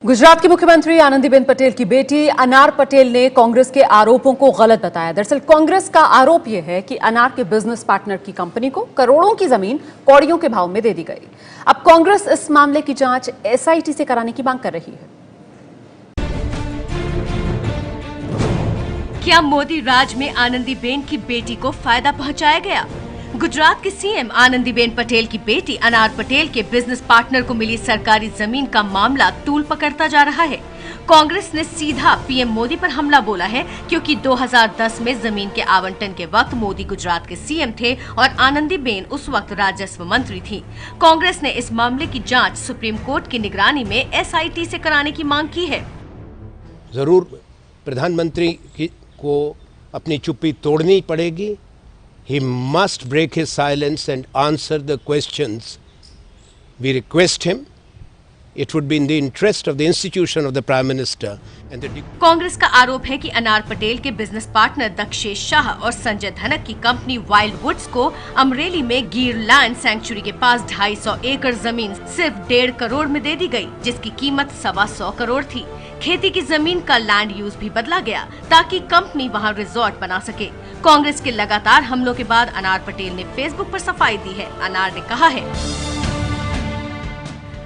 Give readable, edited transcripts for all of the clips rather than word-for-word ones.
गुजरात की मुख्यमंत्री आनंदीबेन पटेल की बेटी अनार पटेल ने कांग्रेस के आरोपों को गलत बताया। दरअसल कांग्रेस का आरोप यह है कि अनार के बिजनेस पार्टनर की कंपनी को करोड़ों की जमीन कौड़ियों के भाव में दे दी गई। अब कांग्रेस इस मामले की जांच एसआईटी से कराने की मांग कर रही है। क्या मोदी राज में आनंदीबेन की बेटी को फायदा पहुंचाया गया? गुजरात की सीएम आनंदीबेन पटेल की बेटी अनार पटेल के बिजनेस पार्टनर को मिली सरकारी जमीन का मामला तूल पकड़ता जा रहा है। कांग्रेस ने सीधा पीएम मोदी पर हमला बोला है, क्योंकि 2010 में जमीन के आवंटन के वक्त मोदी गुजरात के सीएम थे और आनंदीबेन उस वक्त राजस्व मंत्री थी। कांग्रेस ने इस मामले की जांच सुप्रीम कोर्ट की निगरानी में एसआईटी से कराने की मांग की है। जरूर प्रधानमंत्री को अपनी चुप्पी तोड़नी पड़ेगी। He must break his silence and answer the questions. We request him. It would be in the interest of the institution of the Prime Minister and the... Congress का आरोप है कि अनार पटेल के बिजनेस पार्टनर दक्षेश शाह और संजय धनक की कंपनी वाइल्ड वुड्स को अमरेली में गिर लैंड सैंक्चुरी के पास 250 एकड़ जमीन सिर्फ 1.5 करोड़ में दे दी गई, जिसकी कीमत 125 करोड़ थी। खेती की जमीन का लैंड यूज भी बदला गया ताकि कंपनी वहां रिजॉर्ट बना सके। कांग्रेस के लगातार हमलों के बाद अनार पटेल ने फेसबुक पर सफाई दी है। अनार ने कहा है,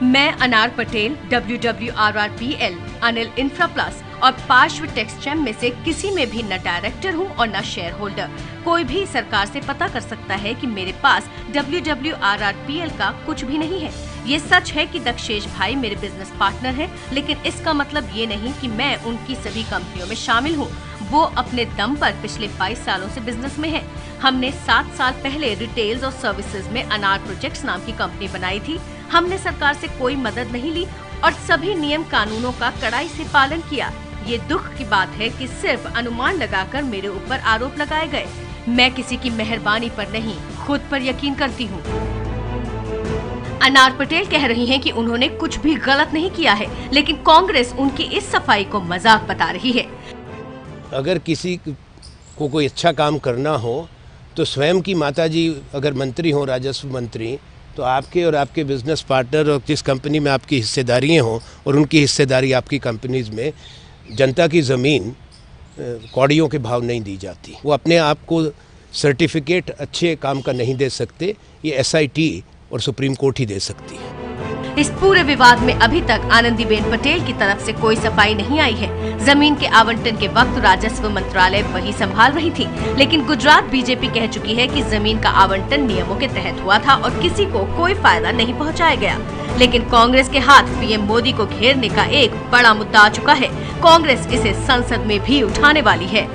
मैं अनार Patel WWRRPL, Anil infra plus और पार्श्व टेक्सचेम में से किसी में भी न डायरेक्टर हूं और न शेयर होल्डर। कोई भी सरकार से पता कर सकता है कि मेरे पास WWRRPL का कुछ भी नहीं है। ये सच है कि दक्षेश भाई मेरे बिजनेस पार्टनर हैं, लेकिन इसका मतलब ये नहीं कि मैं उनकी सभी कंपनियों में शामिल हूँ। वो अपने दम पर पिछले 22 सालों से बिजनेस में हैं। हमने 7 साल पहले रिटेल्स और सर्विसेज में अनार प्रोजेक्ट्स नाम की कंपनी बनाई थी। हमने सरकार से कोई मदद नहीं ली और सभी नियम कानूनों का कड़ाई से पालन किया। ये दुख की बात है कि सिर्फ अनुमान लगाकर मेरे ऊपर आरोप लगाए गए। मैं किसी की मेहरबानी पर नहीं, खुद पर यकीन करती हूँ। अनार पटेल कह रही हैं कि उन्होंने कुछ भी गलत नहीं किया है, लेकिन कांग्रेस उनकी इस सफाई को मजाक बता रही है। अगर किसी को कोई अच्छा काम करना हो तो स्वयं की माताजी अगर मंत्री हो, राजस्व मंत्री, तो आपके और आपके बिजनेस पार्टनर और जिस कंपनी में आपकी हिस्सेदारियाँ हों और उनकी हिस्सेदारी आपकी कंपनीज में, जनता की ज़मीन कौड़ियों के भाव नहीं दी जाती। वो अपने आप को सर्टिफिकेट अच्छे काम का नहीं दे सकते। ये एसआईटी और सुप्रीम कोर्ट ही दे सकती है। इस पूरे विवाद में अभी तक आनंदीबेन पटेल की तरफ से कोई सफाई नहीं आई है। जमीन के आवंटन के वक्त राजस्व मंत्रालय वही संभाल रही थी, लेकिन गुजरात बीजेपी कह चुकी है कि जमीन का आवंटन नियमों के तहत हुआ था और किसी को कोई फायदा नहीं पहुंचाया गया। लेकिन कांग्रेस के हाथ पीएम मोदी को घेरने का एक बड़ा मुद्दा आ चुका है। कांग्रेस इसे संसद में भी उठाने वाली है।